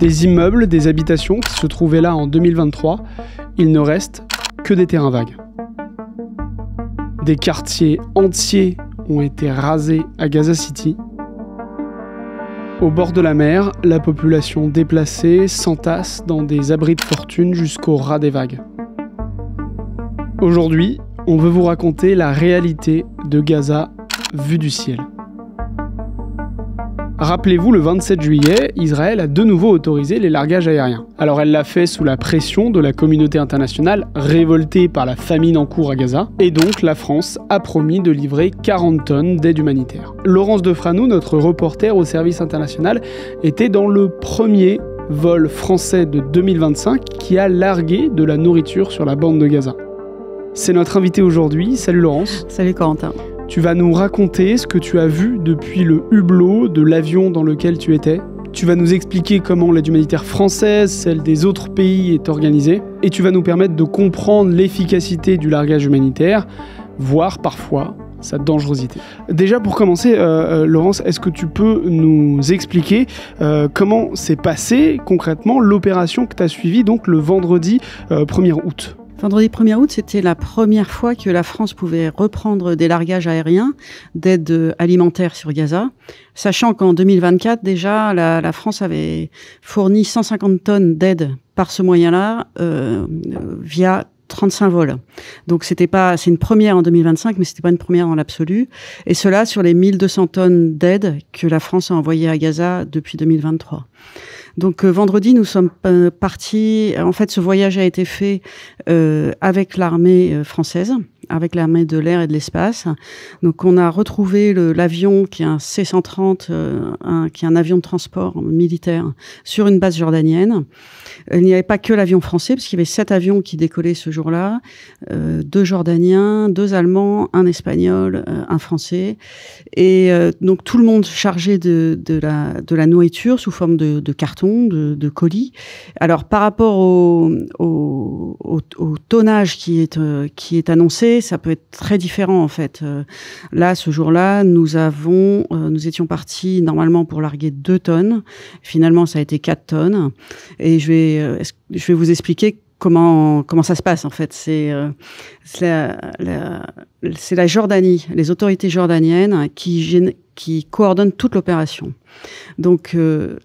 Des immeubles, des habitations qui se trouvaient là en 2023, il ne reste que des terrains vagues. Des quartiers entiers ont été rasés à Gaza City. Au bord de la mer, la population déplacée s'entasse dans des abris de fortune jusqu'au ras des vagues. Aujourd'hui, on veut vous raconter la réalité de Gaza vue du ciel. Rappelez-vous, le 27 juillet, Israël a de nouveau autorisé les largages aériens. Alors elle l'a fait sous la pression de la communauté internationale, révoltée par la famine en cours à Gaza, et donc la France a promis de livrer 40 tonnes d'aide humanitaire. Laurence Defranou, notre reporter au service international, était dans le premier vol français de 2025 qui a largué de la nourriture sur la bande de Gaza. C'est notre invité aujourd'hui. Salut Laurence. Salut Corentin. Tu vas nous raconter ce que tu as vu depuis le hublot de l'avion dans lequel tu étais. Tu vas nous expliquer comment l'aide humanitaire française, celle des autres pays, est organisée. Et tu vas nous permettre de comprendre l'efficacité du largage humanitaire, voire parfois sa dangerosité. Déjà pour commencer, Laurence, est-ce que tu peux nous expliquer comment s'est passée concrètement l'opération que tu as suivie donc le vendredi 1er août ? Vendredi 1er août, c'était la première fois que la France pouvait reprendre des largages aériens d'aide alimentaire sur Gaza, sachant qu'en 2024, déjà, la France avait fourni 150 tonnes d'aide par ce moyen-là via 35 vols. Donc c'est une première en 2025, mais c'était pas une première dans l'absolu. Et cela sur les 1200 tonnes d'aide que la France a envoyées à Gaza depuis 2023. Donc vendredi, nous sommes partis. En fait, ce voyage a été fait avec l'armée française, avec l'armée de l'air et de l'espace. Donc on a retrouvé l'avion qui est un C-130, qui est un avion de transport militaire sur une base jordanienne. Il n'y avait pas que l'avion français, parce qu'il y avait 7 avions qui décollaient ce jour-là, 2 Jordaniens, 2 Allemands, un Espagnol, un Français, et donc tout le monde chargé de la nourriture sous forme de carton, de colis. Alors par rapport au tonnage qui est annoncé, ça peut être très différent en fait. Là, ce jour-là, nous étions partis normalement pour larguer 2 tonnes. Finalement, ça a été 4 tonnes. Et je vais vous expliquer comment ça se passe en fait. C'est la Jordanie, les autorités jordaniennes qui coordonnent toute l'opération. Donc le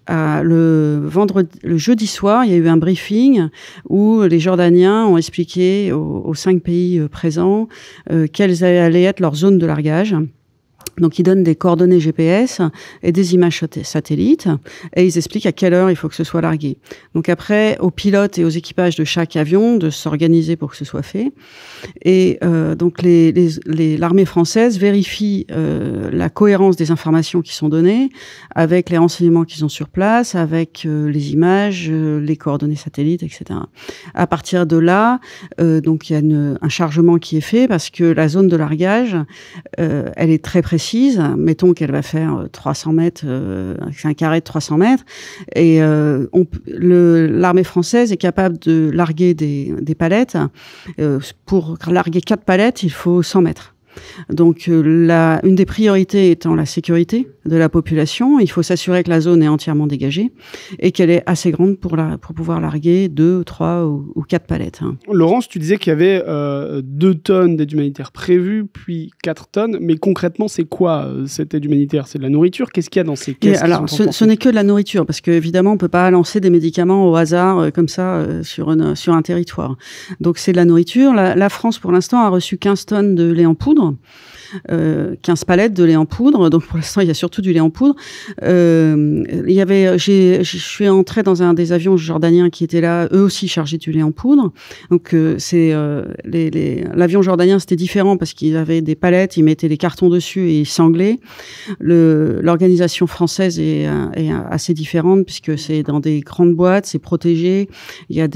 jeudi soir, il y a eu un briefing où les Jordaniens ont expliqué aux 5 pays présents quelles allaient être leurs zones de largage. Donc, ils donnent des coordonnées GPS et des images satellites et ils expliquent à quelle heure il faut que ce soit largué. Donc après, aux pilotes et aux équipages de chaque avion de s'organiser pour que ce soit fait. Et donc, l'armée française vérifie la cohérence des informations qui sont données avec les renseignements qu'ils ont sur place, avec les images, les coordonnées satellites, etc. À partir de là, donc il y a un chargement qui est fait parce que la zone de largage, elle est très précise. Mettons qu'elle va faire 300 mètres, c'est un carré de 300 mètres, et l'armée française est capable de larguer des palettes. Pour larguer 4 palettes, il faut 100 mètres. Donc, une des priorités étant la sécurité de la population, il faut s'assurer que la zone est entièrement dégagée et qu'elle est assez grande pour pouvoir larguer 2, 3 ou 4 palettes. Laurence, tu disais qu'il y avait 2 tonnes d'aide humanitaire prévues, puis 4 tonnes. Mais concrètement, c'est quoi cette aide humanitaire ? C'est de la nourriture ? Qu'est-ce qu'il y a dans ces caisses ? Alors, ce n'est que de la nourriture, parce qu'évidemment, on ne peut pas lancer des médicaments au hasard comme ça sur un territoire. Donc, c'est de la nourriture. La France, pour l'instant, a reçu 15 tonnes de lait en poudre. 15 palettes de lait en poudre, donc pour l'instant il y a surtout du lait en poudre. Je suis entrée dans un des avions jordaniens qui étaient là, eux aussi chargés du lait en poudre. Donc l'avion jordanien c'était différent parce qu'ils avaient des palettes, ils mettaient des cartons dessus et ils sanglaient. L'organisation française est assez différente puisque c'est dans des grandes boîtes, c'est protégé. Il y a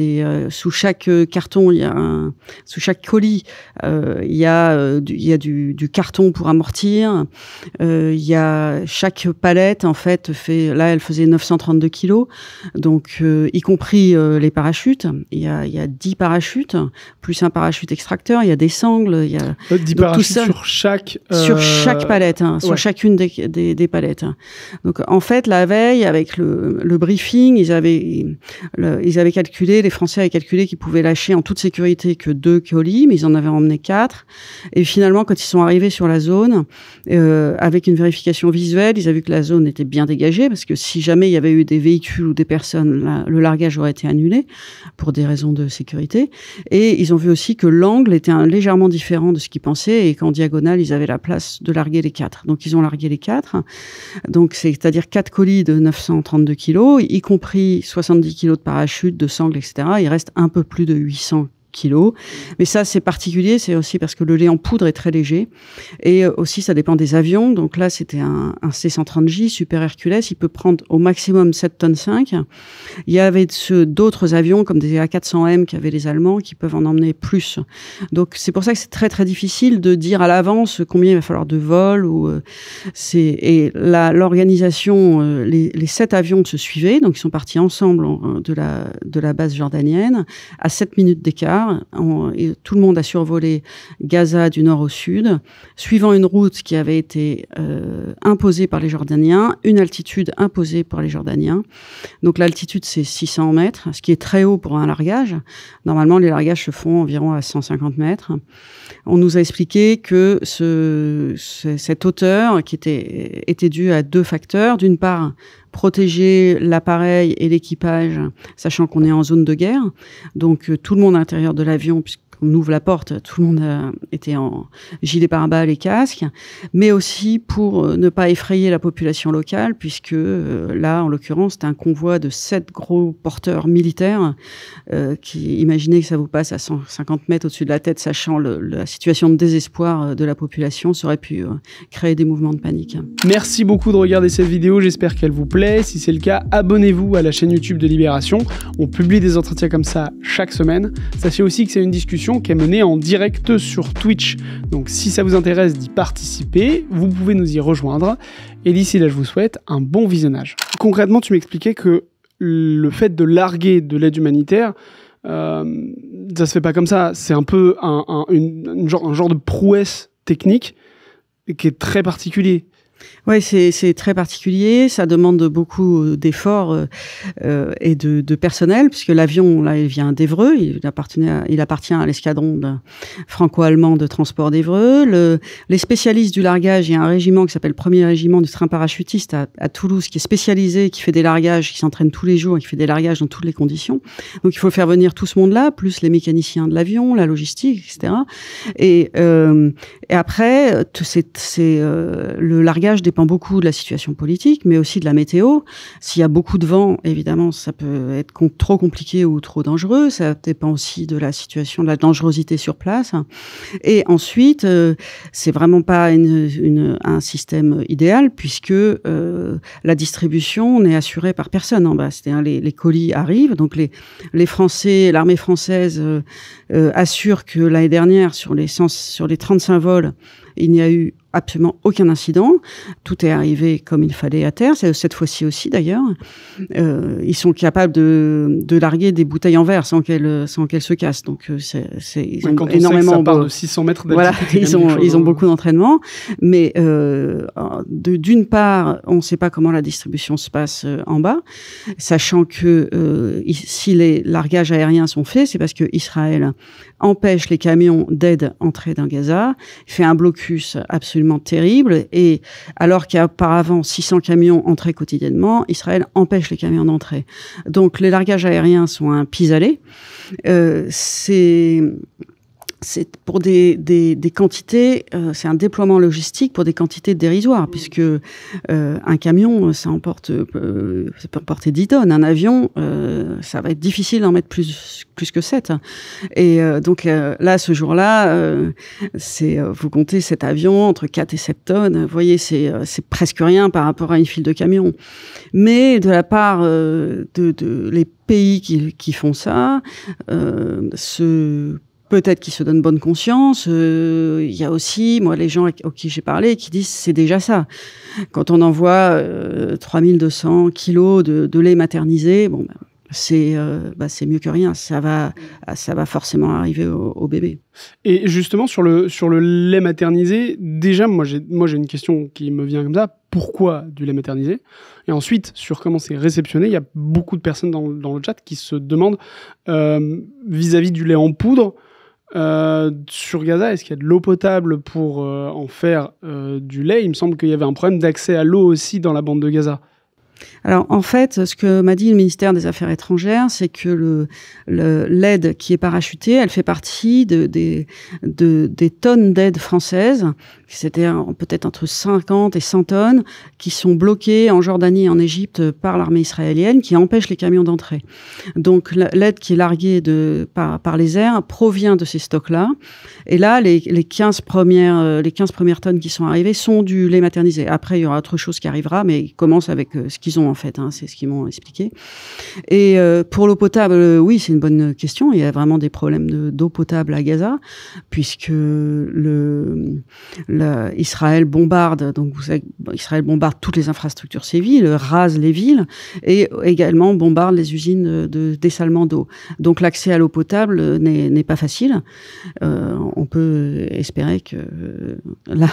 sous chaque carton, sous chaque colis, il y a y a du carton pour amortir. Il y a chaque palette, en fait, elle faisait 932 kilos, donc y compris les parachutes. Il y a 10 parachutes, plus un parachute extracteur. Il y a des sangles. Il y a 10 parachutes sur chaque palette, sur chacune des palettes. Donc en fait, la veille, avec le briefing, ils avaient calculé, les Français avaient calculé qu'ils pouvaient lâcher en toute sécurité que 2 colis, mais ils en avaient emmené 4. Et finalement, quand ils sont arrivés sur la zone, avec une vérification visuelle, ils ont vu que la zone était bien dégagée, parce que si jamais il y avait eu des véhicules ou des personnes, le largage aurait été annulé pour des raisons de sécurité. Et ils ont vu aussi que l'angle était légèrement différent de ce qu'ils pensaient, et qu'en diagonale, ils avaient la place de larguer les 4. Donc ils ont largué les 4. Donc c'est-à-dire 4 colis de 932 kilos, y compris 70 kilos de parachute, de sangles, etc. Il reste un peu plus de 800 kilos. Mais ça, c'est particulier, c'est aussi parce que le lait en poudre est très léger. Et aussi, ça dépend des avions. Donc là, c'était un C-130J, Super Hercules. Il peut prendre au maximum 7,5 tonnes. Il y avait d'autres avions, comme des A400M qu'avaient les Allemands, qui peuvent en emmener plus. Donc, c'est pour ça que c'est très, très difficile de dire à l'avance combien il va falloir de vols. Et l'organisation, les 7 avions se suivaient. Donc, ils sont partis ensemble de la base jordanienne à 7 minutes d'écart. Et tout le monde a survolé Gaza du nord au sud, suivant une route qui avait été imposée par les Jordaniens, une altitude imposée par les Jordaniens. Donc l'altitude, c'est 600 mètres, ce qui est très haut pour un largage. Normalement, les largages se font environ à 150 mètres. On nous a expliqué que cette hauteur qui était due à 2 facteurs. D'une part, protéger l'appareil et l'équipage, sachant qu'on est en zone de guerre. Donc, tout le monde à l'intérieur de l'avion, puisqu'on ouvre la porte, tout le monde était en gilet pare-balles et casque, mais aussi pour ne pas effrayer la population locale, puisque là, en l'occurrence, c'était un convoi de 7 gros porteurs militaires qui imaginaient que ça vous passe à 150 mètres au-dessus de la tête, sachant la situation de désespoir de la population, ça aurait pu créer des mouvements de panique. Merci beaucoup de regarder cette vidéo, j'espère qu'elle vous plaît. Si c'est le cas, abonnez-vous à la chaîne YouTube de Libération. On publie des entretiens comme ça chaque semaine. Sachez aussi que c'est une discussion qui est menée en direct sur Twitch. Donc si ça vous intéresse d'y participer, vous pouvez nous y rejoindre. Et d'ici là, je vous souhaite un bon visionnage. Concrètement, tu m'expliquais que le fait de larguer de l'aide humanitaire, ça se fait pas comme ça. C'est un peu un genre de prouesse technique qui est très particulier. Oui, c'est très particulier. Ça demande beaucoup d'efforts et de personnel, puisque l'avion, là, il vient d'Évreux. Il appartient à l'escadron franco-allemand de transport d'Évreux. Les spécialistes du largage, il y a un régiment qui s'appelle le 1er régiment du train parachutiste à Toulouse, qui est spécialisé, qui fait des largages, qui s'entraîne tous les jours et qui fait des largages dans toutes les conditions. Donc, il faut faire venir tout ce monde-là, plus les mécaniciens de l'avion, la logistique, etc. Et après, le largage dépend beaucoup de la situation politique, mais aussi de la météo. S'il y a beaucoup de vent, évidemment, ça peut être trop compliqué ou trop dangereux. Ça dépend aussi de la situation, de la dangerosité sur place. Et ensuite, c'est vraiment pas un système idéal, puisque la distribution n'est assurée par personne en bas. C'est-à-dire les colis arrivent, donc les Français, l'armée française assure que l'année dernière, sur les 35 vols, il n'y a eu absolument aucun incident. Tout est arrivé comme il fallait à terre. C'est cette fois-ci aussi, d'ailleurs. Ils sont capables de larguer des bouteilles en verre sans qu'elles se cassent. Donc, ils ont énormément. Ça part de 600 mètres d'altitude. Voilà, ils ont beaucoup d'entraînement. Mais d'une part, on ne sait pas comment la distribution se passe en bas, sachant que si les largages aériens sont faits, c'est parce que Israël empêche les camions d'aide entrer dans Gaza, fait un blocus absolument terrible, et alors qu'auparavant 600 camions entraient quotidiennement, Israël empêche les camions d'entrer. Donc les largages aériens sont un pis-aller. C'est pour des quantités, c'est un déploiement logistique pour des quantités dérisoires, puisque un camion, ça peut emporter 10 tonnes. Un avion, ça va être difficile d'en mettre plus que 7. Et donc là, ce jour-là, vous comptez cet avion entre 4 et 7 tonnes. Vous voyez, c'est presque rien par rapport à une file de camions. Mais de la part les pays qui font ça, peut-être qu'ils se donnent bonne conscience. Il y a aussi, moi, les gens à qui j'ai parlé qui disent c'est déjà ça. Quand on envoie 3200 kilos de lait maternisé, bon, c'est mieux que rien. Ça va forcément arriver au bébé. Et justement, sur le lait maternisé, déjà, moi j'ai une question qui me vient comme ça. Pourquoi du lait maternisé? Et ensuite, sur comment c'est réceptionné, il y a beaucoup de personnes dans le chat qui se demandent vis-à-vis du lait en poudre, sur Gaza, est-ce qu'il y a de l'eau potable pour en faire du lait? Il me semble qu'il y avait un problème d'accès à l'eau aussi dans la bande de Gaza. Alors, en fait, ce que m'a dit le ministère des Affaires étrangères, c'est que l'aide qui est parachutée, elle fait partie des tonnes d'aide françaises, c'est-à-dire peut-être entre 50 et 100 tonnes, qui sont bloquées en Jordanie et en Égypte par l'armée israélienne, qui empêche les camions d'entrer. Donc, l'aide qui est larguée par les airs provient de ces stocks-là. Et là, les 15 premières tonnes qui sont arrivées sont du lait maternisé. Après, il y aura autre chose qui arrivera, mais ils commencent avec ce qu'ils ont en fait, c'est ce qu'ils m'ont expliqué. Et pour l'eau potable, oui, c'est une bonne question. Il y a vraiment des problèmes d'eau potable à Gaza, puisque Israël bombarde, donc vous savez, Israël bombarde toutes les infrastructures civiles, rase les villes et également bombarde les usines de dessalement d'eau. Donc l'accès à l'eau potable n'est pas facile. On peut espérer que là,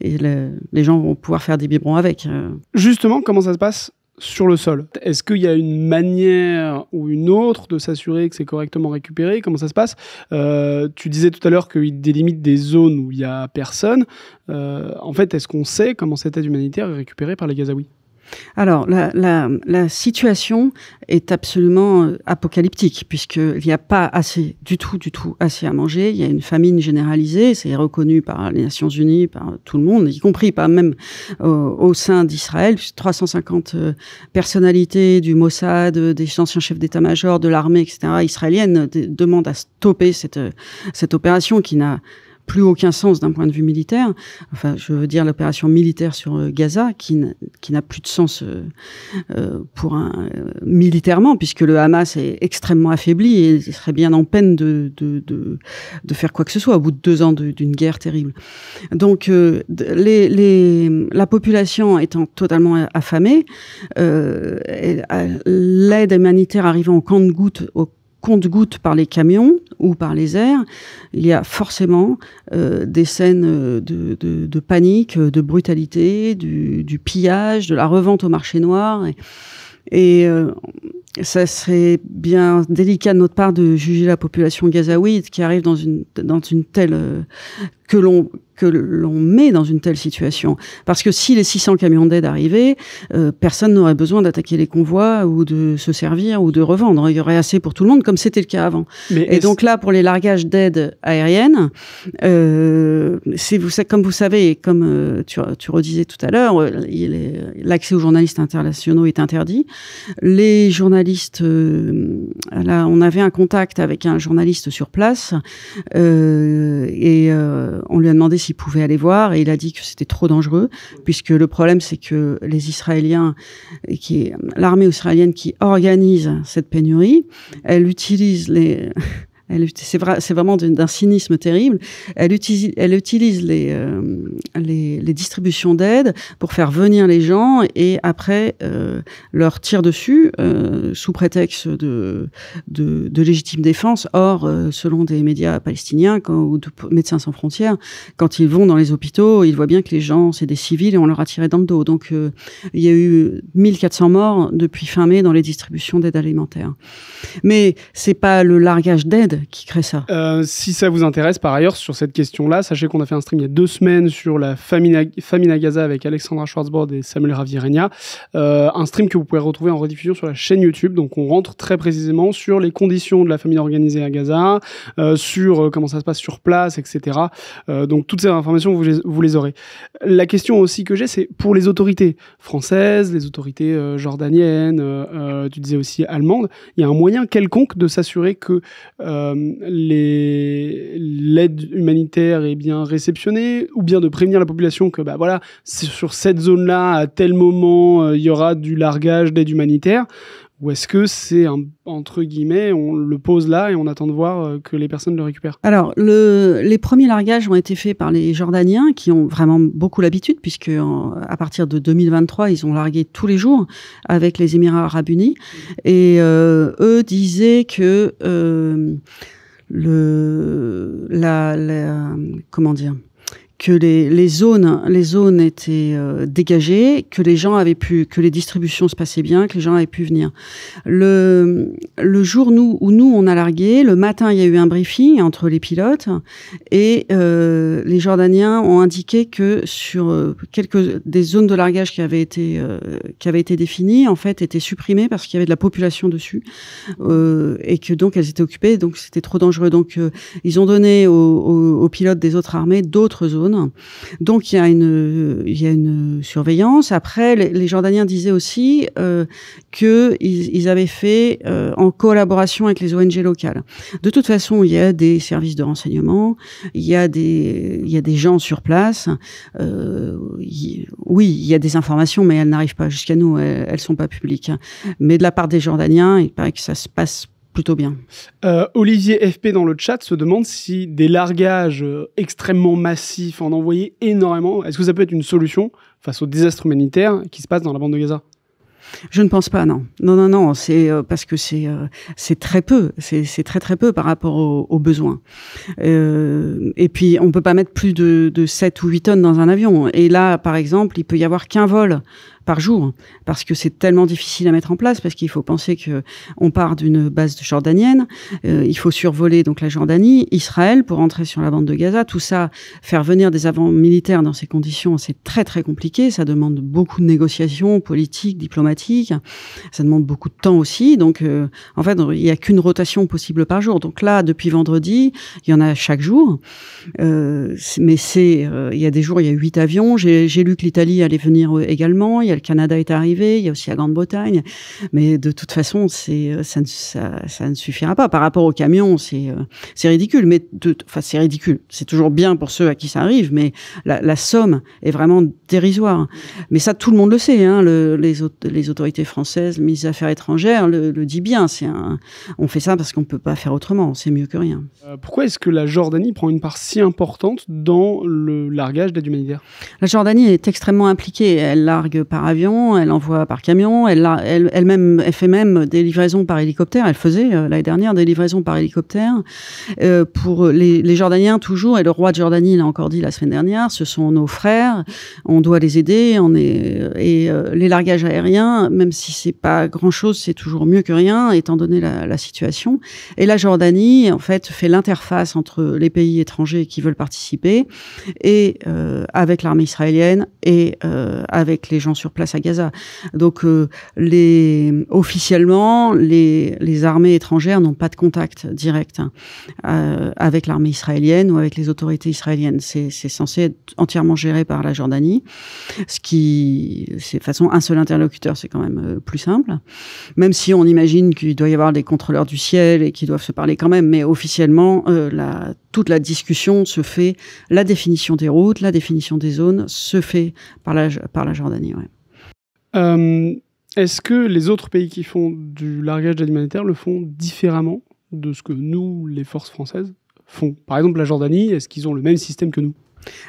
les gens vont pouvoir faire des biberons avec. Justement, comment ça se passe sur le sol? Est-ce qu'il y a une manière ou une autre de s'assurer que c'est correctement récupéré? Comment ça se passe? Tu disais tout à l'heure qu'il délimitent des zones où il n'y a personne. En fait, est-ce qu'on sait comment cette aide humanitaire est récupérée par les Gazaouis? Alors, la situation est absolument apocalyptique, puisqu'il n'y a pas du tout assez à manger. Il y a une famine généralisée, c'est reconnu par les Nations Unies, par tout le monde, y compris pas même au sein d'Israël. 350 personnalités du Mossad, des anciens chefs d'état-major, de l'armée, etc., israélienne, demandent à stopper cette opération qui n'a plus aucun sens d'un point de vue militaire. Enfin, je veux dire l'opération militaire sur Gaza qui n'a plus de sens militairement, puisque le Hamas est extrêmement affaibli et il serait bien en peine de faire quoi que ce soit au bout de 2 ans d'une guerre terrible. Donc, la population étant totalement affamée, l'aide humanitaire arrivant au compte-gouttes par les camions ou par les airs, il y a forcément des scènes de panique, de brutalité, du pillage, de la revente au marché noir. Et ça serait bien délicat de notre part de juger la population gazaouite qui arrive dans une telle que l'on met dans une telle situation. Parce que si les 600 camions d'aide arrivaient, personne n'aurait besoin d'attaquer les convois ou de se servir ou de revendre. Il y aurait assez pour tout le monde, comme c'était le cas avant. Et donc là, pour les largages d'aide aérienne, comme vous savez, et comme tu redisais tout à l'heure, l'accès aux journalistes internationaux est interdit. Les journalistes, là, on avait un contact avec un journaliste sur place et on lui a demandé s'il pouvait aller voir et il a dit que c'était trop dangereux puisque le problème c'est que les Israéliens, l'armée israélienne qui organise cette pénurie, elle utilise c'est vraiment d'un cynisme terrible. Elle utilise les distributions d'aide pour faire venir les gens et après leur tire dessus sous prétexte de légitime défense. Or, selon des médias palestiniens ou de Médecins sans frontières, quand ils vont dans les hôpitaux, ils voient bien que les gens, c'est des civils et on leur a tiré dans le dos. Donc, il y a eu 1400 morts depuis fin mai dans les distributions d'aide alimentaire. Mais c'est pas le largage d'aide qui crée ça. Si ça vous intéresse par ailleurs sur cette question-là, sachez qu'on a fait un stream il y a 2 semaines sur la famine à Gaza avec Alexandra Schwarzbord et Samuel Ravirenia. Un stream que vous pouvez retrouver en rediffusion sur la chaîne YouTube. Donc on rentre très précisément sur les conditions de la famine organisée à Gaza, sur comment ça se passe sur place, etc. Donc toutes ces informations, vous les aurez. La question aussi que j'ai, c'est pour les autorités françaises, les autorités jordaniennes, tu disais aussi allemandes, il y a un moyen quelconque de s'assurer que l'aide humanitaire est bien réceptionnée, ou bien de prévenir la population que sur cette zone-là, à tel moment, il y aura du largage d'aide humanitaire, Ou est-ce que c'est, entre guillemets, on le pose là et on attend de voir que les personnes le récupèrent? Alors, les premiers largages ont été faits par les Jordaniens, qui ont vraiment beaucoup l'habitude, puisque à partir de 2023, ils ont largué tous les jours avec les Émirats arabes unis. Et eux disaient que comment dire, que les zones étaient dégagées, que les gens avaient pu, que les distributions se passaient bien, que les gens avaient pu venir. Le jour où nous on a largué, le matin il y a eu un briefing entre les pilotes et les Jordaniens ont indiqué que sur quelques des zones de largage qui avaient été définies, en fait étaient supprimées parce qu'il y avait de la population dessus et que donc elles étaient occupées, donc c'était trop dangereux. Donc ils ont donné aux pilotes des autres armées d'autres zones. Donc il y a une surveillance. Après, les Jordaniens disaient aussi qu'ils avaient fait en collaboration avec les ONG locales. De toute façon, il y a des services de renseignement, il y a des gens sur place. Oui, il y a des informations, mais elles n'arrivent pas jusqu'à nous. Elles sont pas publiques. Mais de la part des Jordaniens, il paraît que ça se passe plutôt bien. Olivier FP dans le chat se demande si des largages extrêmement massifs, en envoyer énormément, est-ce que ça peut être une solution face au désastre humanitaire qui se passe dans la bande de Gaza? Je ne pense pas, non. Non, c'est parce que c'est très peu, c'est très peu par rapport aux besoins. Et puis on peut pas mettre plus de 7 ou 8 tonnes dans un avion. Et là, par exemple, il peut y avoir qu'un vol par jour, parce que c'est tellement difficile à mettre en place, parce qu'il faut penser que on part d'une base jordanienne, il faut survoler donc la Jordanie, Israël pour entrer sur la bande de Gaza, tout ça, faire venir des avions militaires dans ces conditions, c'est très très compliqué, ça demande beaucoup de négociations politiques, diplomatiques, ça demande beaucoup de temps aussi, donc en fait il y a qu'une rotation possible par jour, donc là depuis vendredi, il y en a chaque jour, mais il y a des jours il y a 8 avions, j'ai lu que l'Italie allait venir également, il y a le Canada est arrivé, il y a aussi la Grande-Bretagne, mais de toute façon, ça ne suffira pas. Par rapport aux camions, c'est ridicule, mais c'est ridicule. C'est toujours bien pour ceux à qui ça arrive, mais la somme est vraiment dérisoire. Mais ça, tout le monde le sait, hein, les autorités françaises, le ministre des Affaires étrangères le dit bien. On fait ça parce qu'on ne peut pas faire autrement, c'est mieux que rien. Pourquoi est-ce que la Jordanie prend une part si importante dans le largage d'aide humanitaire? La Jordanie est extrêmement impliquée. Elle largue par avion, elle envoie par camion, elle fait même des livraisons par hélicoptère. Elle faisait l'année dernière des livraisons par hélicoptère pour les Jordaniens toujours, et le roi de Jordanie l'a encore dit la semaine dernière, ce sont nos frères, on doit les aider, les largages aériens, même si c'est pas grand-chose, c'est toujours mieux que rien, étant donné la situation. Et la Jordanie, en fait, fait l'interface entre les pays étrangers qui veulent participer et avec l'armée israélienne et avec les gens sur place à Gaza. Donc, officiellement, les armées étrangères n'ont pas de contact direct avec l'armée israélienne ou avec les autorités israéliennes. C'est censé être entièrement géré par la Jordanie, c'est de façon un seul interlocuteur, c'est quand même plus simple. Même si on imagine qu'il doit y avoir des contrôleurs du ciel et qu'ils doivent se parler quand même, mais officiellement, toute la discussion se fait, la définition des routes, la définition des zones se fait par la Jordanie. Ouais. Est-ce que les autres pays qui font du largage d'aide humanitaire le font différemment de ce que nous, les forces françaises, font? Par exemple, la Jordanie, est-ce qu'ils ont le même système que nous?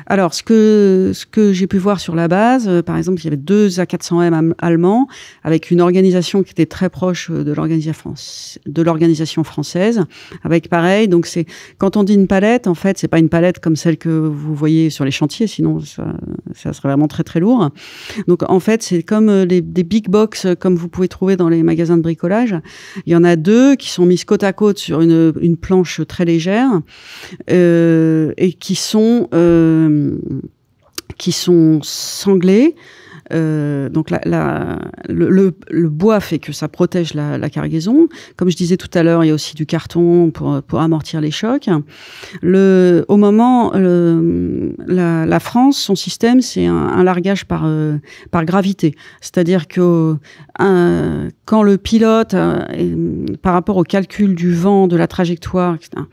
Alors, ce que j'ai pu voir sur la base, par exemple, il y avait 2 A400M allemands avec une organisation qui était très proche de l'organisation française, avec pareil. Donc, quand on dit une palette, en fait, c'est pas une palette comme celle que vous voyez sur les chantiers, sinon ça serait vraiment très très lourd. Donc, en fait, c'est comme des big box comme vous pouvez trouver dans les magasins de bricolage. Il y en a 2 qui sont mises côte à côte sur une planche très légère et qui sont sanglés. Donc le bois fait que ça protège la cargaison. Comme je disais tout à l'heure, il y a aussi du carton pour amortir les chocs. Au moment, la France, son système, c'est un largage par gravité. C'est-à-dire que quand le pilote par rapport au calcul du vent, de la trajectoire, etc.,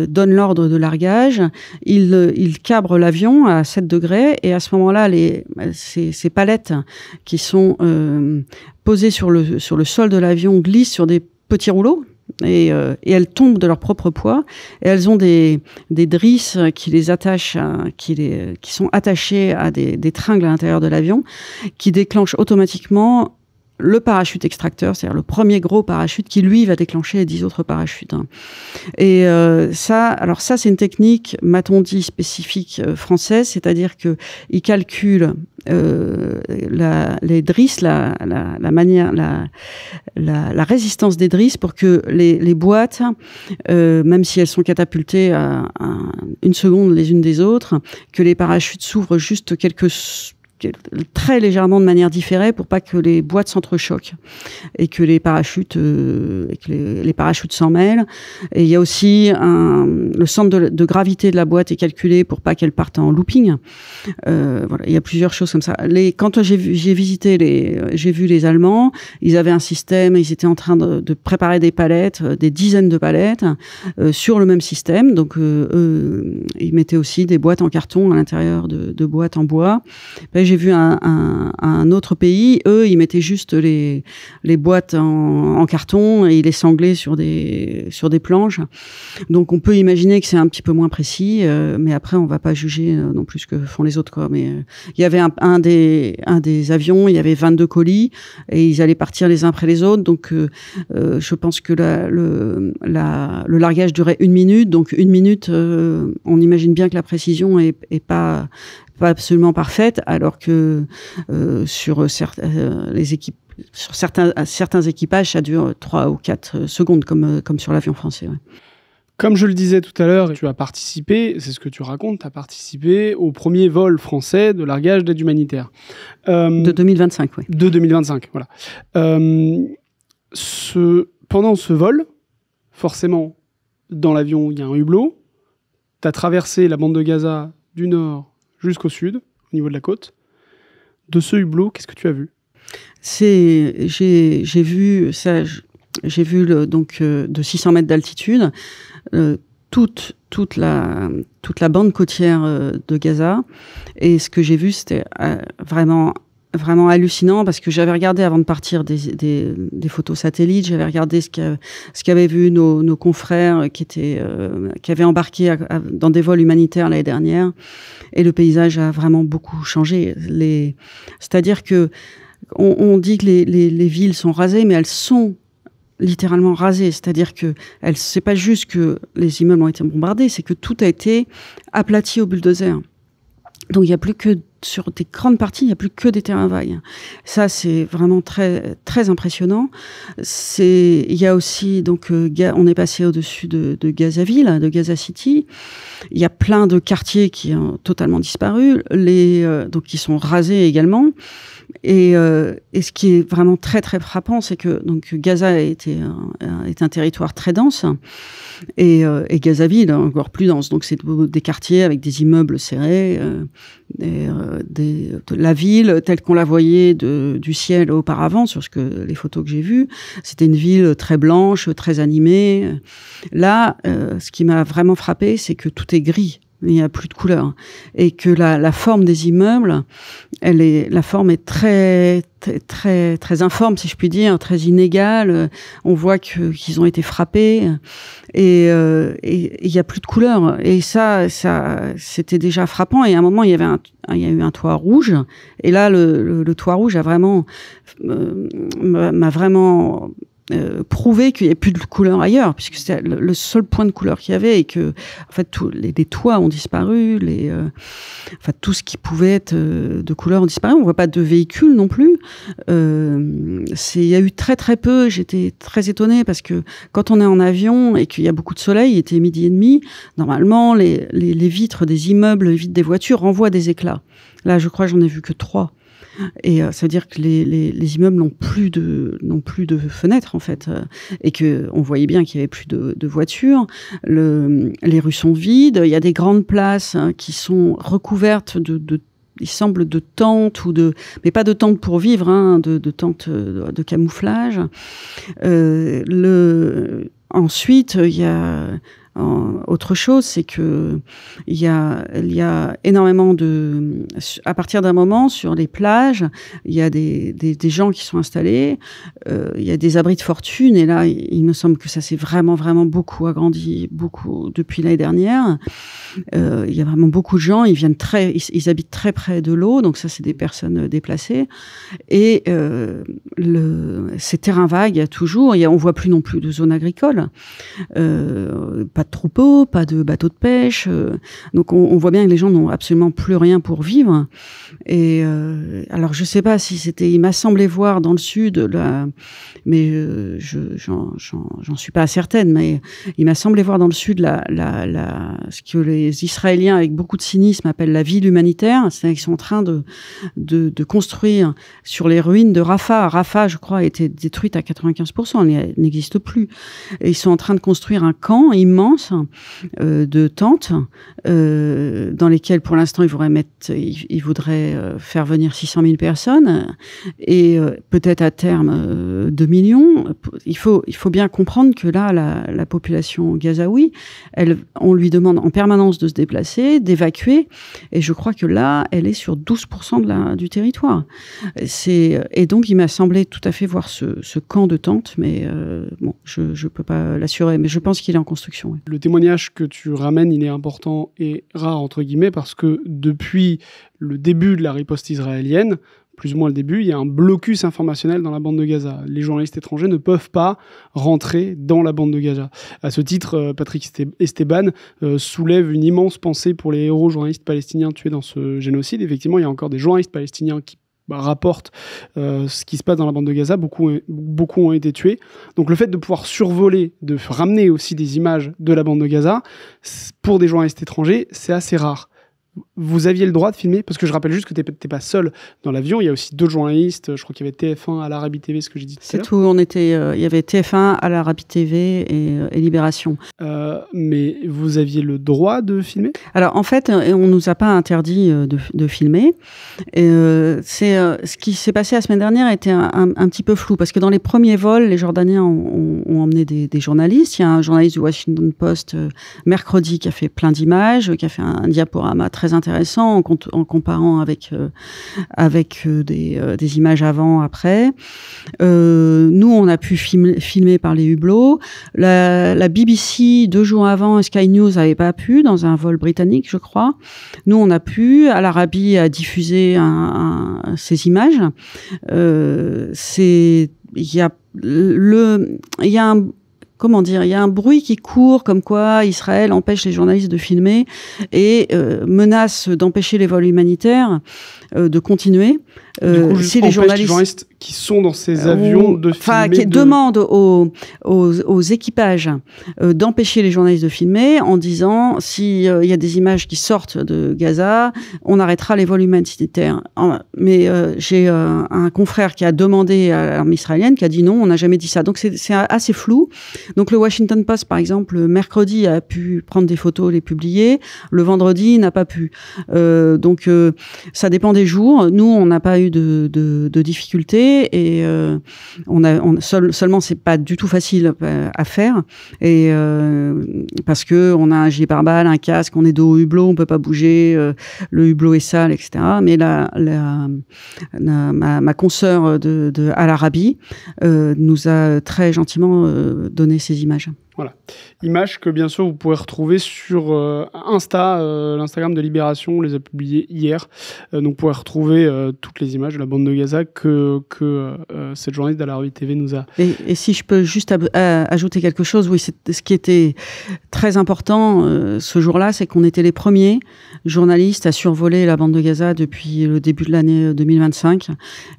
donne l'ordre de largage. Il cabre l'avion à 7 degrés et à ce moment-là, ces palettes qui sont posées sur le sol de l'avion glissent sur des petits rouleaux. Et elles tombent de leur propre poids et elles ont des drisses qui les attachent, qui sont attachées à des tringles à l'intérieur de l'avion, qui déclenchent automatiquement le parachute extracteur, c'est-à-dire le premier gros parachute qui, lui, va déclencher les 10 autres parachutes. Et ça, c'est une technique, m'a-t-on dit, spécifique française, c'est-à-dire que ils calculent les drisses, la résistance des drisses pour que les boîtes, même si elles sont catapultées à 1 seconde les unes des autres, que les parachutes s'ouvrent juste très légèrement de manière différée pour pas que les boîtes s'entrechoquent et que les parachutes s'en mêlent. Et il y a aussi le centre de gravité de la boîte est calculé pour pas qu'elle parte en looping. Voilà, il y a plusieurs choses comme ça. Quand j'ai vu les Allemands, ils avaient un système, ils étaient en train de préparer des palettes, des dizaines de palettes sur le même système. Donc ils mettaient aussi des boîtes en carton à l'intérieur de boîtes en bois. J'ai vu un autre pays, eux, ils mettaient juste les boîtes en carton et ils les sanglaient sur des planches. Donc, on peut imaginer que c'est un petit peu moins précis, mais après, on va pas juger non plus ce que font les autres, quoi. Mais il y avait un des avions, il y avait 22 colis et ils allaient partir les uns après les autres. Donc, je pense que le largage durait 1 minute. Donc, 1 minute, on imagine bien que la précision est pas absolument parfaite, alors que sur certains équipages, ça dure 3 ou 4 secondes, comme sur l'avion français. Ouais. Comme je le disais tout à l'heure, tu as participé, c'est ce que tu racontes, tu as participé au premier vol français de largage d'aide humanitaire. De 2025, oui. De 2025, voilà. Pendant ce vol, forcément, dans l'avion, il y a un hublot. Tu as traversé la bande de Gaza du nord jusqu'au sud, au niveau de la côte. De ce hublot, qu'est-ce que tu as vu ? J'ai vu de 600 mètres d'altitude toute la bande côtière de Gaza. Et ce que j'ai vu, c'était vraiment hallucinant, parce que j'avais regardé avant de partir des photos satellites, j'avais regardé ce qu'avaient vu nos confrères qui avaient embarqué dans des vols humanitaires l'année dernière, et le paysage a vraiment beaucoup changé. C'est-à-dire que on dit que les villes sont rasées, mais elles sont littéralement rasées. C'est-à-dire que c'est pas juste que les immeubles ont été bombardés, c'est que tout a été aplati au bulldozer. Donc il y a plus que sur des grandes parties, il n'y a plus que des terrains vagues. Ça, c'est vraiment très, très impressionnant. Il y a aussi, donc, on est passé au-dessus de Gazaville, de Gaza City. Il y a plein de quartiers qui ont totalement disparu, donc qui sont rasés également. Et ce qui est vraiment très, très frappant, c'est que donc, Gaza est un territoire très dense, et Gazaville encore plus dense. Donc, c'est des quartiers avec des immeubles serrés, la ville telle qu'on la voyait du ciel auparavant, sur les photos que j'ai vues. C'était une ville très blanche, très animée. Là, ce qui m'a vraiment frappé, c'est que tout est gris. Il n'y a plus de couleur. Et que la forme des immeubles, la forme est très, très, très informe, si je puis dire, très inégale. On voit qu'ils ont été frappés. Et il n'y a plus de couleur. Et ça, c'était déjà frappant. Et à un moment, il y a eu un toit rouge. Et là, le toit rouge m'a vraiment prouver qu'il n'y a plus de couleur ailleurs, puisque c'était le seul point de couleur qu'il y avait, et que en fait les toits ont disparu, tout ce qui pouvait être de couleur ont disparu. On voit pas de véhicules non plus. Il y a eu très très peu. J'étais très étonnée, parce que quand on est en avion et qu'il y a beaucoup de soleil, il était 12h30, normalement les vitres des immeubles, les vitres des voitures renvoient des éclats. Là, je crois que j'en ai vu que 3. Et ça veut dire que les immeubles n'ont plus de fenêtres, en fait, et que on voyait bien qu'il y avait plus de voitures. Les rues sont vides. Il y a des grandes places qui sont recouvertes il semble de tentes mais pas de tentes pour vivre, hein, de tentes de camouflage. Ensuite, il y a autre chose, c'est que il y a énormément à partir d'un moment, sur les plages, il y a des gens qui sont installés, il y a des abris de fortune, et là, il me semble que ça s'est vraiment, vraiment beaucoup agrandi, beaucoup depuis l'année dernière. Il y a vraiment beaucoup de gens, ils habitent très près de l'eau, donc ça, c'est des personnes déplacées. Et ces terrains vagues, il y a toujours, on voit plus non plus de zones agricoles, pas de troupeaux, pas de bateaux de pêche. Donc on voit bien que les gens n'ont absolument plus rien pour vivre. Et alors je sais pas si il m'a semblé voir dans le sud, mais j'en suis pas certaine, mais il m'a semblé voir dans le sud ce que les Israéliens, avec beaucoup de cynisme, appellent la ville humanitaire. C'est-à-dire qu'ils sont en train de construire sur les ruines de Rafah. Rafah, je crois, a été détruite à 95%, elle n'existe plus. Et ils sont en train de construire un camp immense de tentes dans lesquelles, pour l'instant, ils voudraient faire venir 600 000 personnes et peut-être à terme 2 millions. Il faut bien comprendre que là, la population gazaoui, on lui demande en permanence de se déplacer, d'évacuer, et je crois que là, elle est sur 12% du territoire. Et donc, il m'a semblé tout à fait voir ce camp de tentes, mais bon, je peux pas l'assurer, mais je pense qu'il est en construction. Oui. Le témoignage que tu ramènes, il est important et rare, entre guillemets, parce que depuis le début de la riposte israélienne, plus ou moins le début, il y a un blocus informationnel dans la bande de Gaza. Les journalistes étrangers ne peuvent pas rentrer dans la bande de Gaza. À ce titre, Patrick Esteban soulève une immense pensée pour les héros journalistes palestiniens tués dans ce génocide. Effectivement, il y a encore des journalistes palestiniens qui rapportent ce qui se passe dans la bande de Gaza. Beaucoup ont été tués. Donc le fait de pouvoir survoler, de ramener aussi des images de la bande de Gaza, pour des journalistes étrangers, c'est assez rare. Vous aviez le droit de filmer, parce que je rappelle juste que t'es pas seul dans l'avion, il y a aussi d'autres journalistes, je crois qu'il y avait TF1, Al Arabi TV, ce que j'ai dit tout à l'heure. C'est tout, il y avait TF1, Al Arabi TV et Libération. Mais vous aviez le droit de filmer ? Alors en fait, on nous a pas interdit de filmer. Ce qui s'est passé la semaine dernière était un petit peu flou, parce que dans les premiers vols, les Jordaniens ont emmené des journalistes. Il y a un journaliste du Washington Post mercredi qui a fait plein d'images, qui a fait un diaporama très intéressant en comparant avec des images avant, après. Nous, on a pu filmer par les hublots. La BBC, 2 jours avant, Sky News n'avait pas pu, dans un vol britannique, je crois. Nous, on a pu. Al Arabi a diffusé ces images. Il y a un bruit qui court comme quoi Israël empêche les journalistes de filmer et menace d'empêcher les vols humanitaires de continuer. Du coup, si les journalistes qui sont dans ces avions de filmer... qui demandent aux équipages d'empêcher les journalistes de filmer en disant s'il y a des images qui sortent de Gaza, on arrêtera les vols humanitaires. Mais j'ai un confrère qui a demandé à l'armée israélienne, qui a dit non, on n'a jamais dit ça. Donc c'est assez flou. Donc le Washington Post, par exemple, le mercredi a pu prendre des photos, les publier. Le vendredi, n'a pas pu. Donc ça dépend des jours. Nous, on n'a pas eu de difficultés et seulement c'est pas du tout facile à faire et parce que on a un gilet pare-balles, un casque, on est dos au hublot, on peut pas bouger, le hublot est sale, etc. Mais ma consoeur de Al Arabi nous a très gentiment donné ces images. Voilà. Images que bien sûr vous pourrez retrouver sur l'Instagram de Libération, on les a publiées hier. Donc vous pourrez retrouver toutes les images de la bande de Gaza que cette journaliste d'Al Arabi TV nous a... Et si je peux juste ajouter quelque chose, oui, ce qui était très important ce jour-là, c'est qu'on était les premiers journalistes à survoler la bande de Gaza depuis le début de l'année 2025.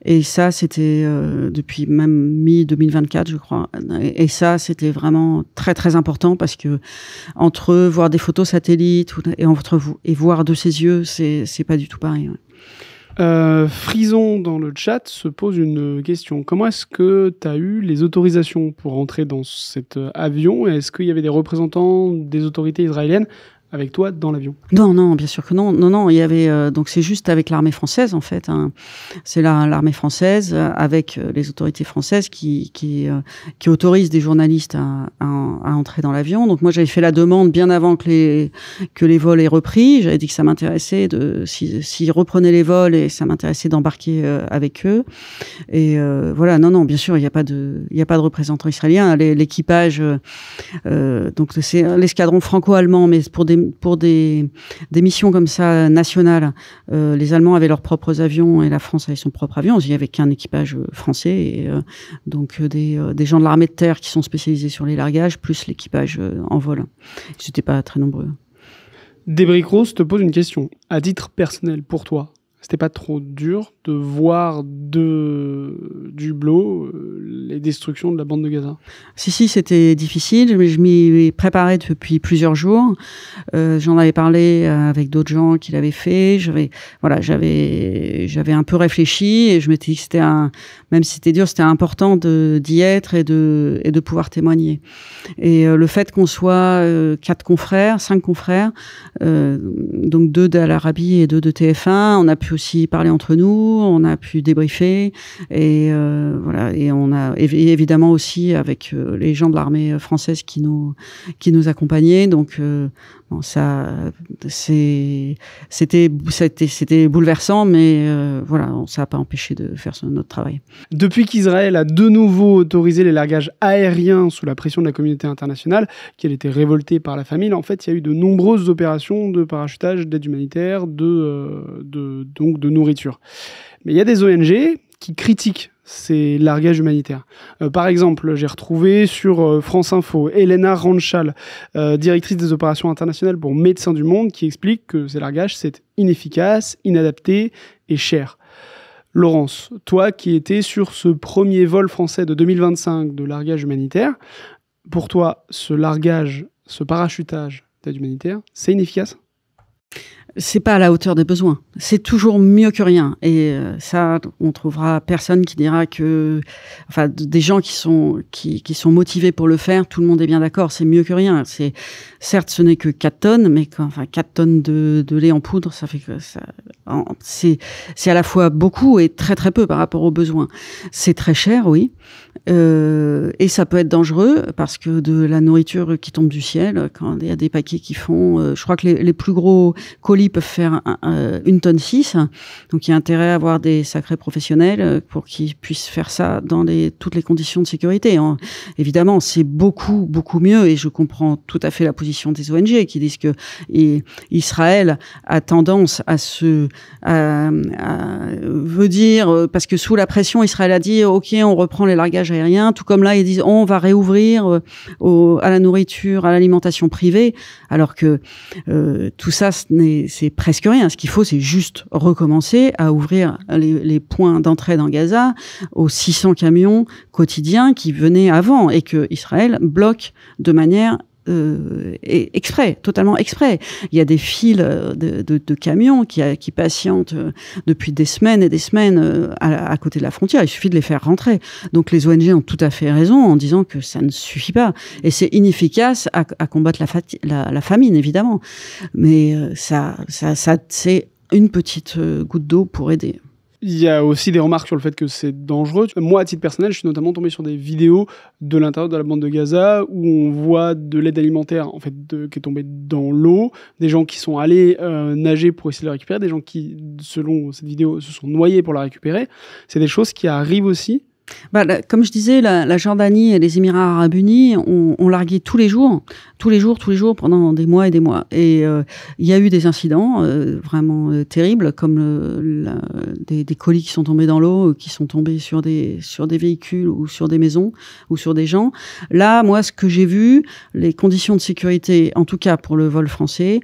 Et ça, c'était depuis même mi-2024, je crois. Et ça, c'était vraiment très très important parce que entre voir des photos satellites et voir de ses yeux, c'est pas du tout pareil. Ouais. Frison dans le chat se pose une question. Comment est-ce que tu as eu les autorisations pour entrer dans cet avion ? Est-ce qu'il y avait des représentants des autorités israéliennes avec toi dans l'avion? Non, non, bien sûr que non. Non, non, il y avait donc c'est juste avec l'armée française en fait. Hein. C'est l'armée française avec les autorités françaises qui autorisent des journalistes à entrer dans l'avion. Donc moi j'avais fait la demande bien avant que les vols aient repris. J'avais dit que ça m'intéressait s'ils reprenaient les vols et ça m'intéressait d'embarquer avec eux. Et voilà, non, non, bien sûr il n'y a pas de représentant israélien. L'équipage donc c'est l'escadron franco-allemand, mais pour des missions comme ça nationales, les Allemands avaient leurs propres avions et la France avait son propre avion. Il n'y avait qu'un équipage français et donc des gens de l'armée de terre qui sont spécialisés sur les largages, plus l'équipage en vol. Ils n'étaient pas très nombreux. Débris Rose te pose une question. À titre personnel, pour toi, c'était pas trop dur de voir du Hublot les destructions de la bande de Gaza? Si, c'était difficile, mais je m'y préparais depuis plusieurs jours. J'en avais parlé avec d'autres gens qui l'avaient fait. J'avais un peu réfléchi et je m'étais dit que même si c'était dur, c'était important d'y être et de pouvoir témoigner. Et le fait qu'on soit 5 confrères, donc 2 d'Al Arabi et 2 de TF1, on a pu aussi parler entre nous, on a pu débriefer et voilà, et on a évidemment aussi avec les gens de l'armée française qui nous accompagnaient. Donc bon, c'était bouleversant, mais voilà, ça n'a pas empêché de faire notre travail. Depuis qu'Israël a de nouveau autorisé les largages aériens sous la pression de la communauté internationale, qu'elle était révoltée par la famine, en fait, il y a eu de nombreuses opérations de parachutage, d'aide humanitaire, donc de nourriture. Mais il y a des ONG qui critiquent ces largages humanitaires. Par exemple, j'ai retrouvé sur France Info Elena Ranchal, directrice des opérations internationales pour Médecins du Monde, qui explique que ces largages, c'est inefficace, inadapté et cher. Laurence, toi qui étais sur ce premier vol français de 2025 de largage humanitaire, pour toi, ce parachutage d'aide humanitaire, c'est inefficace ? C'est pas à la hauteur des besoins. C'est toujours mieux que rien. Et ça, on trouvera personne qui dira que, enfin, des gens qui sont motivés pour le faire, tout le monde est bien d'accord. C'est mieux que rien. Certes, ce n'est que 4 tonnes, mais 4 tonnes de lait en poudre, ça fait que c'est à la fois beaucoup et très très peu par rapport aux besoins. C'est très cher, oui. Et ça peut être dangereux parce que de la nourriture qui tombe du ciel, quand il y a des paquets qui font, je crois que les plus gros colis peuvent faire 1,6 tonne. Donc il y a intérêt à avoir des sacrés professionnels pour qu'ils puissent faire ça dans toutes les conditions de sécurité. Évidemment, c'est beaucoup, beaucoup mieux et je comprends tout à fait la position des ONG qui disent que Israël a tendance veut dire, parce que sous la pression, Israël a dit, OK, on reprend les largages aériens, tout comme là, ils disent, on va réouvrir à la nourriture, à l'alimentation privée, alors que tout ça, c'est presque rien. Ce qu'il faut, c'est juste recommencer à ouvrir les points d'entrée dans Gaza aux 600 camions quotidiens qui venaient avant et que Israël bloque de manière totalement exprès. Il y a des files de camions qui patientent depuis des semaines et des semaines à côté de la frontière. Il suffit de les faire rentrer. Donc les ONG ont tout à fait raison en disant que ça ne suffit pas. Et c'est inefficace à combattre la famine, évidemment. Mais ça c'est une petite goutte d'eau pour aider. Il y a aussi des remarques sur le fait que c'est dangereux. Moi, à titre personnel, je suis notamment tombé sur des vidéos de l'intérieur de la bande de Gaza où on voit de l'aide alimentaire en fait, qui est tombée dans l'eau, des gens qui sont allés nager pour essayer de la récupérer, des gens qui, selon cette vidéo, se sont noyés pour la récupérer. C'est des choses qui arrivent aussi. Comme je disais, la Jordanie et les Émirats Arabes Unis ont largué tous les jours, pendant des mois et des mois. Et il y a eu des incidents vraiment terribles, comme des colis qui sont tombés dans l'eau, qui sont tombés sur des véhicules ou sur des maisons ou sur des gens. Là, moi, ce que j'ai vu, les conditions de sécurité, en tout cas pour le vol français,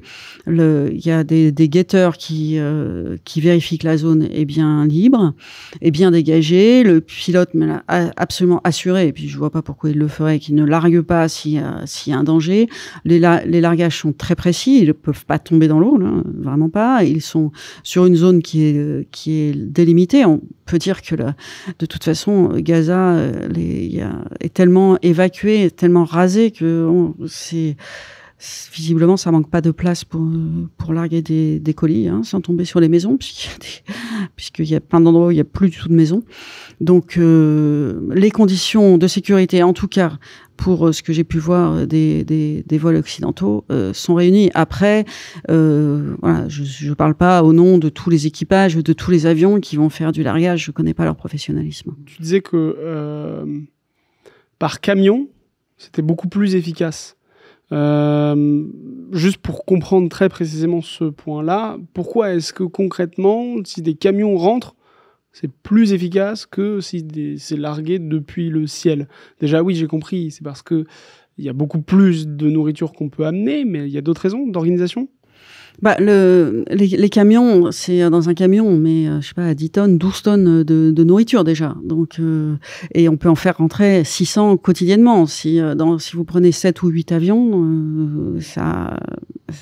il y a des guetteurs qui vérifient que la zone est bien libre, est bien dégagée. Le pilote me l'a absolument assuré, et puis je vois pas pourquoi il le ferait, qu'il ne largue pas s'il y a un danger. Les largages sont très précis, ils ne peuvent pas tomber dans l'eau, là, vraiment pas. Ils sont sur une zone qui est délimitée. On peut dire que de toute façon, Gaza est tellement évacué, tellement rasé que visiblement, ça manque pas de place pour larguer des colis, hein, sans tomber sur les maisons, puisqu'il y a plein d'endroits où il y a plus du tout de maisons. Donc, les conditions de sécurité, en tout cas, pour ce que j'ai pu voir des vols occidentaux, sont réunies. Après, voilà, je parle pas au nom de tous les équipages, de tous les avions qui vont faire du largage. Je connais pas leur professionnalisme. Tu disais que par camion, c'était beaucoup plus efficace. Juste pour comprendre très précisément ce point-là, pourquoi est-ce que concrètement, si des camions rentrent, c'est plus efficace que si c'est largué depuis le ciel? Déjà, oui, j'ai compris, c'est parce qu'il y a beaucoup plus de nourriture qu'on peut amener, mais il y a d'autres raisons d'organisation? Bah, les camions, c'est dans un camion, on met, je sais pas, 10 tonnes, 12 tonnes de nourriture déjà. Donc, et on peut en faire rentrer 600 quotidiennement. Si vous prenez 7 ou 8 avions, ça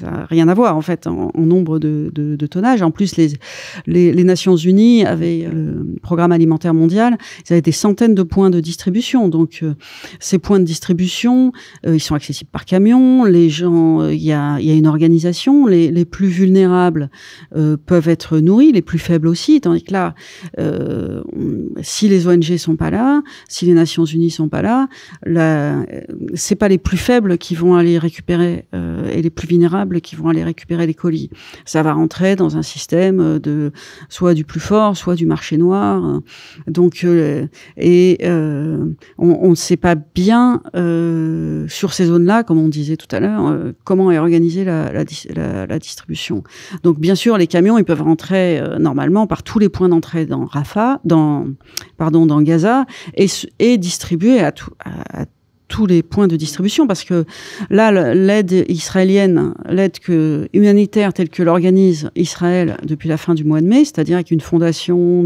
a rien à voir, en fait, en nombre de tonnage. En plus, les Nations Unies avaient le programme alimentaire mondial. Ils avaient des centaines de points de distribution. Donc, ces points de distribution, ils sont accessibles par camion. Les gens, il y a une organisation. Les plus vulnérables peuvent être nourris, les plus faibles aussi, tandis que là, si les ONG sont pas là, si les Nations Unies sont pas là, c'est pas les plus faibles qui vont aller récupérer et les plus vulnérables qui vont aller récupérer les colis. Ça va rentrer dans un système soit du plus fort, soit du marché noir. Donc, on ne sait pas bien sur ces zones-là, comme on disait tout à l'heure, comment est organisée la distribution. Donc, bien sûr, les camions, ils peuvent rentrer normalement par tous les points d'entrée dans Gaza et distribuer à tous les points de distribution, parce que là, l'aide israélienne, l'aide humanitaire telle que l'organise Israël depuis la fin du mois de mai, c'est-à-dire avec une fondation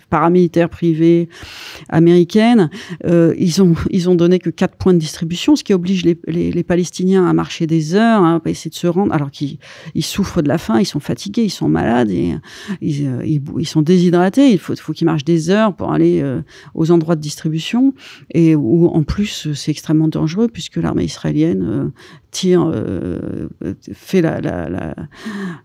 paramilitaire privée américaine, ils ont donné que 4 points de distribution, ce qui oblige les Palestiniens à marcher des heures, à essayer de se rendre, alors qu'ils souffrent de la faim, ils sont fatigués, ils sont malades, et ils sont déshydratés, il faut qu'ils marchent des heures pour aller aux endroits de distribution, et où en plus c'est extrêmement dangereux puisque l'armée israélienne tire, fait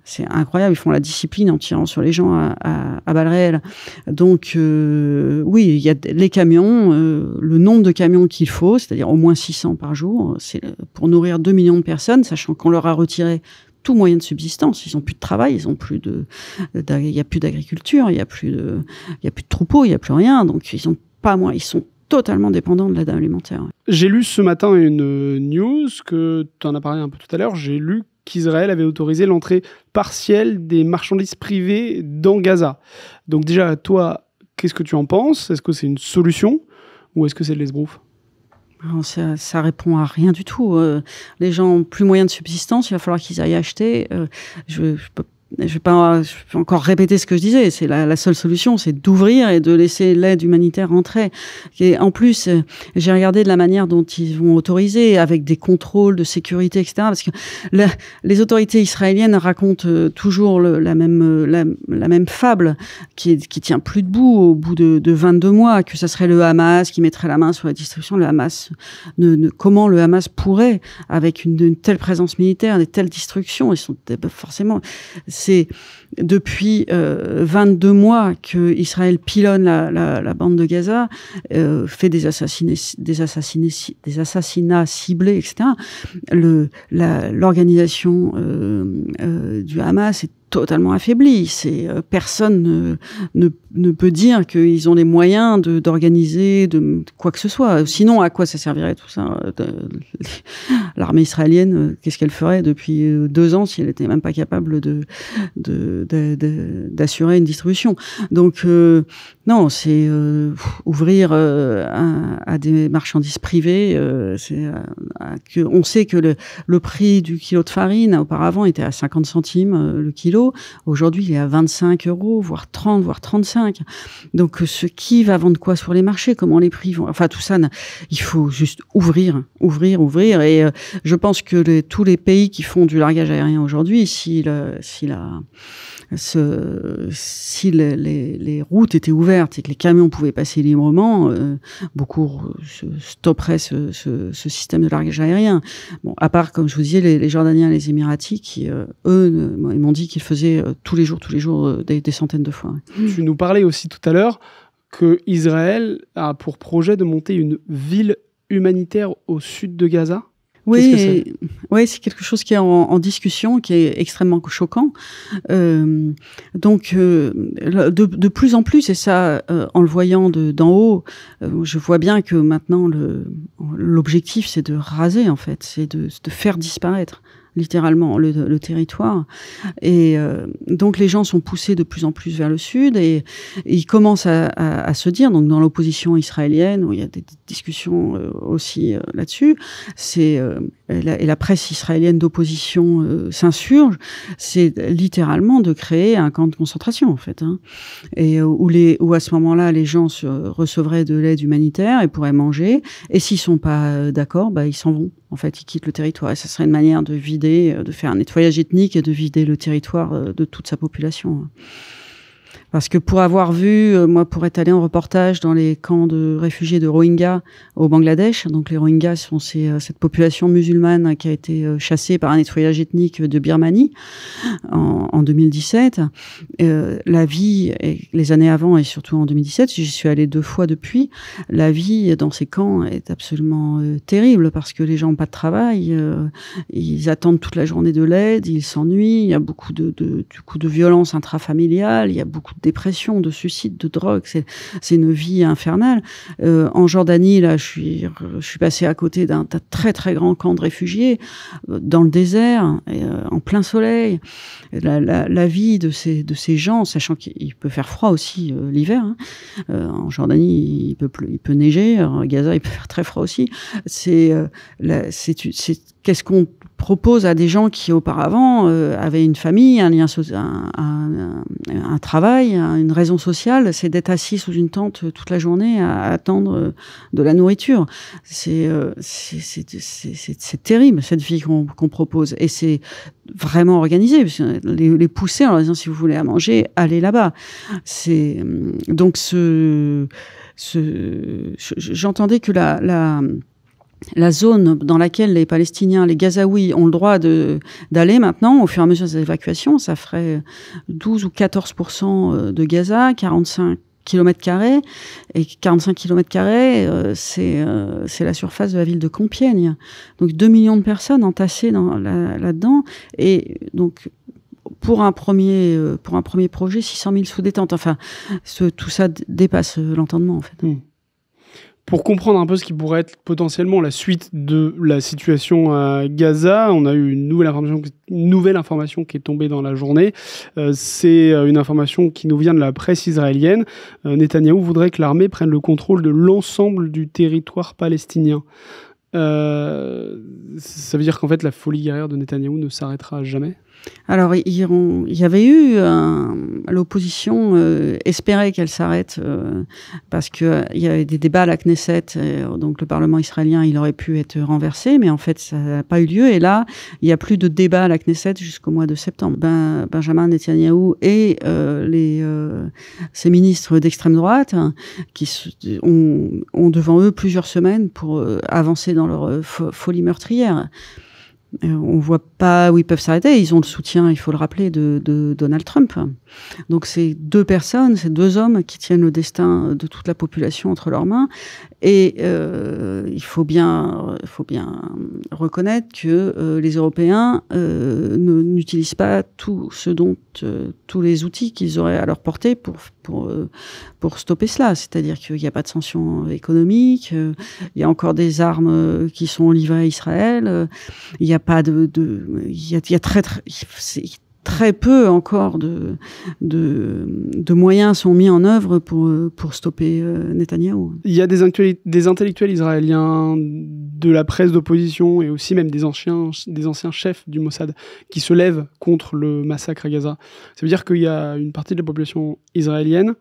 c'est incroyable, ils font la discipline en tirant sur les gens à balles réelles. Donc oui, il y a les camions, le nombre de camions qu'il faut, c'est-à-dire au moins 600 par jour, c'est pour nourrir 2 millions de personnes, sachant qu'on leur a retiré tout moyen de subsistance. Ils n'ont plus de travail, il n'y a plus d'agriculture, il n'y a plus de troupeaux, il n'y a plus rien. Donc ils sont totalement dépendants de l'aide alimentaire. J'ai lu ce matin une news, que tu en as parlé un peu tout à l'heure, j'ai lu qu'Israël avait autorisé l'entrée partielle des marchandises privées dans Gaza. Donc déjà, toi, qu'est-ce que tu en penses? Est-ce que c'est une solution ou est-ce que c'est de l'esbrouf? Ça répond à rien du tout. Les gens ont plus moyen de subsistance, il va falloir qu'ils aillent acheter. Je vais pas encore répéter ce que je disais. C'est la seule solution, c'est d'ouvrir et de laisser l'aide humanitaire entrer. Et en plus, j'ai regardé de la manière dont ils vont autoriser, avec des contrôles de sécurité, etc. Parce que les autorités israéliennes racontent toujours la même fable qui tient plus debout au bout de 22 mois, que ça serait le Hamas qui mettrait la main sur la distribution. Le Hamas, comment le Hamas pourrait, avec une telle présence militaire, des telles destructions, ils sont forcément. C'est depuis 22 mois que Israël pilonne la bande de Gaza, fait des assassinats ciblés, etc. L'organisation du Hamas est totalement affaibli. Personne ne peut dire qu'ils ont les moyens d'organiser de quoi que ce soit. Sinon, à quoi ça servirait tout ça? L'armée israélienne, qu'est-ce qu'elle ferait depuis 2 ans si elle n'était même pas capable d'assurer une distribution? Donc, non, c'est ouvrir à des marchandises privées. On sait que le prix du kilo de farine, auparavant, était à 50 centimes le kilo. Aujourd'hui, il est à 25 €, voire 30, voire 35. Donc, qui va vendre quoi sur les marchés? Comment les prix vont? Enfin, tout ça, il faut juste ouvrir. Et je pense que tous les pays qui font du largage aérien aujourd'hui, si si les routes étaient ouvertes et que les camions pouvaient passer librement, beaucoup stopperaient ce système de largage aérien. Bon, à part, comme je vous disais, les Jordaniens et les Émiratis qui, eux, ils m'ont dit qu'ils faisaient tous les jours, des centaines de fois. Tu nous parlais aussi tout à l'heure que Israël a pour projet de monter une ville humanitaire au sud de Gaza. Oui, c'est quelque chose qui est en discussion, qui est extrêmement choquant. De plus en plus, et ça, en le voyant d'en haut, je vois bien que maintenant l'objectif, c'est de raser, en fait, c'est de faire disparaître littéralement le territoire. Et donc les gens sont poussés de plus en plus vers le sud et ils commencent à se dire, donc dans l'opposition israélienne, où il y a des discussions aussi là-dessus, et la presse israélienne d'opposition s'insurge, c'est littéralement de créer un camp de concentration, en fait. Et où à ce moment-là, les gens recevraient de l'aide humanitaire et pourraient manger. Et s'ils sont pas d'accord, ils s'en vont. En fait, ils quittent le territoire. Et ça serait une manière de faire un nettoyage ethnique et de vider le territoire de toute sa population. Parce que pour avoir vu, pour être allé en reportage dans les camps de réfugiés de Rohingyas au Bangladesh, donc les Rohingyas sont cette population musulmane qui a été chassée par un nettoyage ethnique de Birmanie en 2017. La vie, les années avant et surtout en 2017, j'y suis allée 2 fois depuis, la vie dans ces camps est absolument terrible parce que les gens n'ont pas de travail, ils attendent toute la journée de l'aide, ils s'ennuient, il y a beaucoup de violence intrafamiliale, il y a beaucoup de dépression, de suicide, de drogue, c'est une vie infernale. En Jordanie, là, je suis passée à côté d'un très très grand camp de réfugiés dans le désert, en plein soleil. La vie de ces gens, sachant qu'il peut faire froid aussi l'hiver. En Jordanie, il peut neiger. À Gaza, il peut faire très froid aussi. Qu'est-ce qu'on propose à des gens qui auparavant avaient une famille, un lien un travail, une raison sociale, c'est d'être assis sous une tente toute la journée à attendre de la nourriture. C'est terrible cette vie qu'on propose et c'est vraiment organisé. Les pousser en leur disant si vous voulez à manger, allez là-bas. Donc j'entendais que la zone dans laquelle les Palestiniens, les Gazaouis ont le droit d'aller maintenant, au fur et à mesure des évacuations, ça ferait 12 ou 14% de Gaza, 45 km², et 45 km², c'est la surface de la ville de Compiègne. Donc 2 millions de personnes entassées là-dedans, et donc pour un premier projet, 600 000 sous détente. Enfin, tout ça dépasse l'entendement, en fait. Pour comprendre un peu ce qui pourrait être potentiellement la suite de la situation à Gaza, on a eu une nouvelle information qui est tombée dans la journée. C'est une information qui nous vient de la presse israélienne. Netanyahou voudrait que l'armée prenne le contrôle de l'ensemble du territoire palestinien. Ça veut dire qu'en fait la folie guerrière de Netanyahou ne s'arrêtera jamais ? Alors, il y avait eu l'opposition espérait qu'elle s'arrête parce que il y avait des débats à la Knesset, donc le Parlement israélien, il aurait pu être renversé, mais en fait, ça n'a pas eu lieu. Et là, il n'y a plus de débat à la Knesset jusqu'au mois de septembre. Benjamin Netanyahou et ses ministres d'extrême droite qui ont devant eux plusieurs semaines pour avancer dans leur folie meurtrière. On voit pas où ils peuvent s'arrêter. Ils ont le soutien, il faut le rappeler, de Donald Trump. Donc c'est 2 personnes, c'est 2 hommes qui tiennent le destin de toute la population entre leurs mains. Et il faut bien reconnaître que les Européens n'utilisent pas tous les outils qu'ils auraient à leur portée pour stopper cela. C'est-à-dire qu'il n'y a pas de sanctions économiques, il y a encore des armes qui sont livrées à Israël, il y a pas il y a très peu encore de moyens sont mis en œuvre pour stopper Netanyahou. Il y a des intellectuels israéliens, de la presse d'opposition et aussi même des anciens chefs du Mossad qui se lèvent contre le massacre à Gaza. Ça veut dire qu'il y a une partie de la population israélienne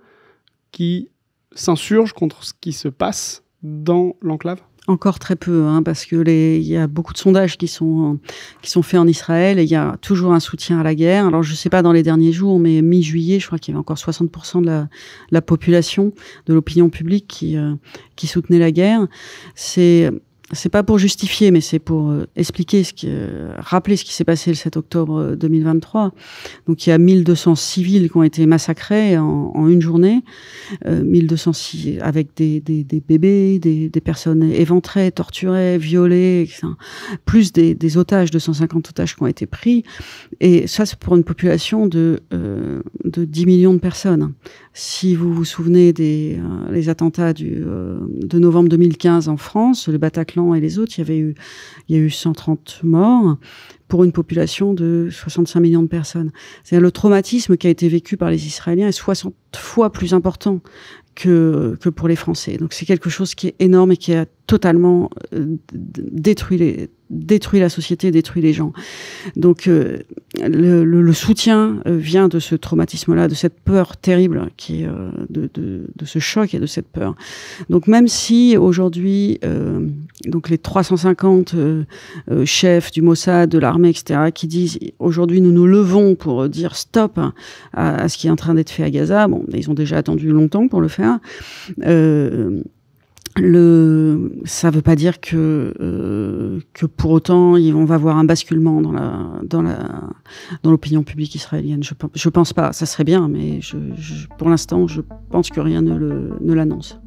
qui s'insurge contre ce qui se passe dans l'enclave ? Encore très peu, hein, parce que il y a beaucoup de sondages qui sont faits en Israël et il y a toujours un soutien à la guerre. Alors je sais pas dans les derniers jours, mais mi-juillet, je crois qu'il y avait encore 60% de la population, de l'opinion publique qui soutenait la guerre. C'est pas pour justifier, mais c'est pour expliquer rappeler ce qui s'est passé le 7 octobre 2023. Donc il y a 1200 civils qui ont été massacrés en une journée, 1200 avec des bébés, des personnes éventrées, torturées, violées, etc. Plus des otages, 250 otages qui ont été pris. Et ça, c'est pour une population de 10 millions de personnes. Si vous vous souvenez les attentats de novembre 2015 en France, le Bataclan et les autres, il y a eu 130 morts pour une population de 65 millions de personnes. C'est-à-dire le traumatisme qui a été vécu par les Israéliens est 60 fois plus important que pour les Français. Donc c'est quelque chose qui est énorme et qui a totalement détruit la société, détruit les gens. Donc le soutien vient de ce traumatisme-là, de cette peur terrible qui est de ce choc et de cette peur. Donc même si aujourd'hui donc les 350 chefs du Mossad, de l'armée, etc., qui disent aujourd'hui nous nous levons pour dire stop à ce qui est en train d'être fait à Gaza, bon, ils ont déjà attendu longtemps pour le faire. Ça veut pas dire que pour autant on va voir un basculement dans l'opinion publique israélienne. Je pense pas. Ça serait bien, mais pour l'instant, je pense que rien ne l'annonce.